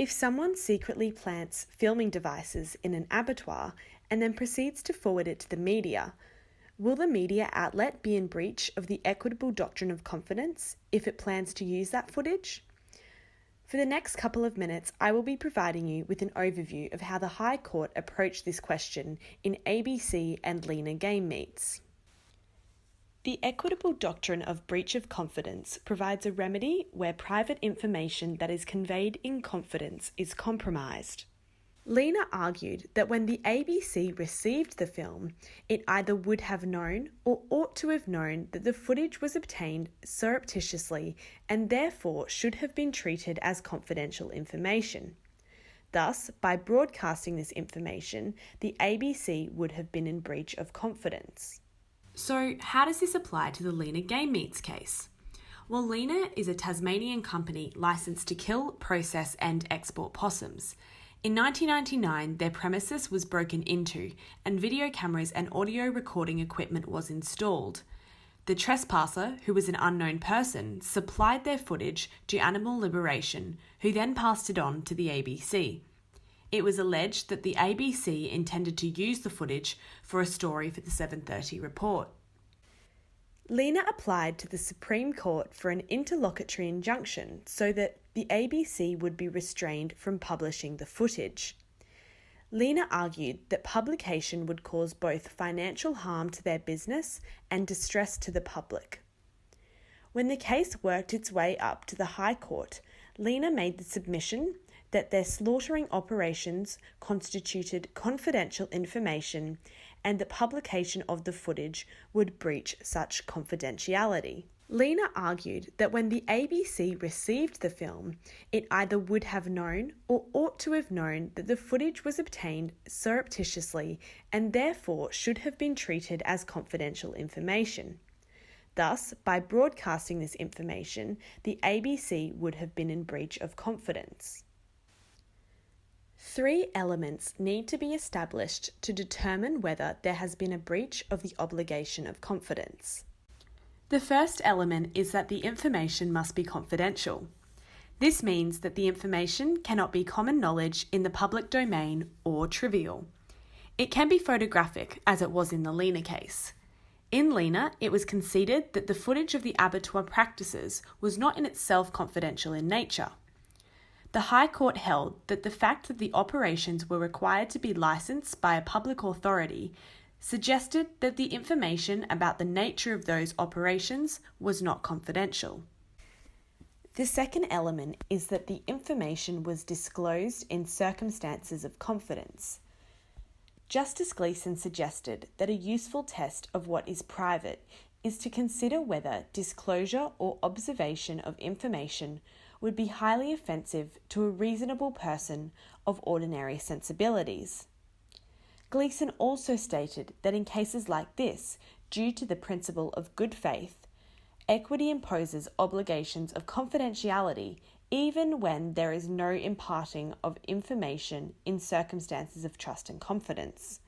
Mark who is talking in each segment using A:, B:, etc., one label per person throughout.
A: If someone secretly plants filming devices in an abattoir and then proceeds to forward it to the media, will the media outlet be in breach of the equitable doctrine of confidence if it plans to use that footage? For the next couple of minutes, I will be providing you with an overview of how the High Court approached this question in ABC and Lenah game meets. The equitable doctrine of breach of confidence provides a remedy where private information that is conveyed in confidence is compromised. Lenah argued that when the ABC received the film, it either would have known or ought to have known that the footage was obtained surreptitiously and therefore should have been treated as confidential information. Thus, by broadcasting this information, the ABC would have been in breach of confidence.
B: So, how does this apply to the Lenah Game Meats case? Well, Lenah is a Tasmanian company licensed to kill, process and export possums. In 1999, their premises was broken into and video cameras and audio recording equipment was installed. The trespasser, who was an unknown person, supplied their footage to Animal Liberation, who then passed it on to the ABC. It was alleged that the ABC intended to use the footage for a story for the 7:30 report.
A: Lenah applied to the Supreme Court for an interlocutory injunction so that the ABC would be restrained from publishing the footage. Lenah argued that publication would cause both financial harm to their business and distress to the public. When the case worked its way up to the High Court, Lenah made the submission that their slaughtering operations constituted confidential information and the publication of the footage would breach such confidentiality. Lenah argued that when the ABC received the film, it either would have known or ought to have known that the footage was obtained surreptitiously and therefore should have been treated as confidential information. Thus, by broadcasting this information, the ABC would have been in breach of confidence. 3 elements need to be established to determine whether there has been a breach of the obligation of confidence.
B: The first element is that the information must be confidential. This means that the information cannot be common knowledge in the public domain or trivial. It can be photographic, as it was in the Lenah case. In Lenah, it was conceded that the footage of the abattoir practices was not in itself confidential in nature. The High Court held that the fact that the operations were required to be licensed by a public authority suggested that the information about the nature of those operations was not confidential.
A: The second element is that the information was disclosed in circumstances of confidence. Justice Gleeson suggested that a useful test of what is private is to consider whether disclosure or observation of information would be highly offensive to a reasonable person of ordinary sensibilities. Gleeson also stated that in cases like this, due to the principle of good faith, equity imposes obligations of confidentiality even when there is no imparting of information in circumstances of trust and confidence.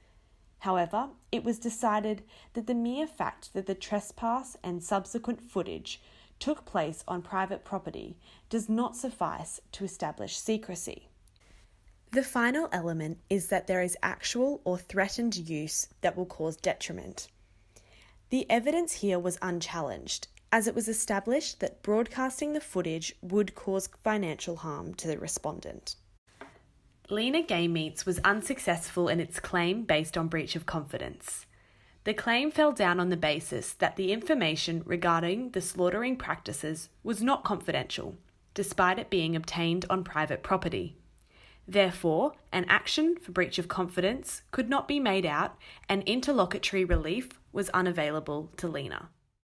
A: However, it was decided that the mere fact that the trespass and subsequent footage took place on private property does not suffice to establish secrecy. The final element is that there is actual or threatened use that will cause detriment. The evidence here was unchallenged, as it was established that broadcasting the footage would cause financial harm to the respondent.
B: Lenah Game Meats was unsuccessful in its claim based on breach of confidence. The claim fell down on the basis that the information regarding the slaughtering practices was not confidential, despite it being obtained on private property. Therefore, an action for breach of confidence could not be made out and interlocutory relief was unavailable to Lenah.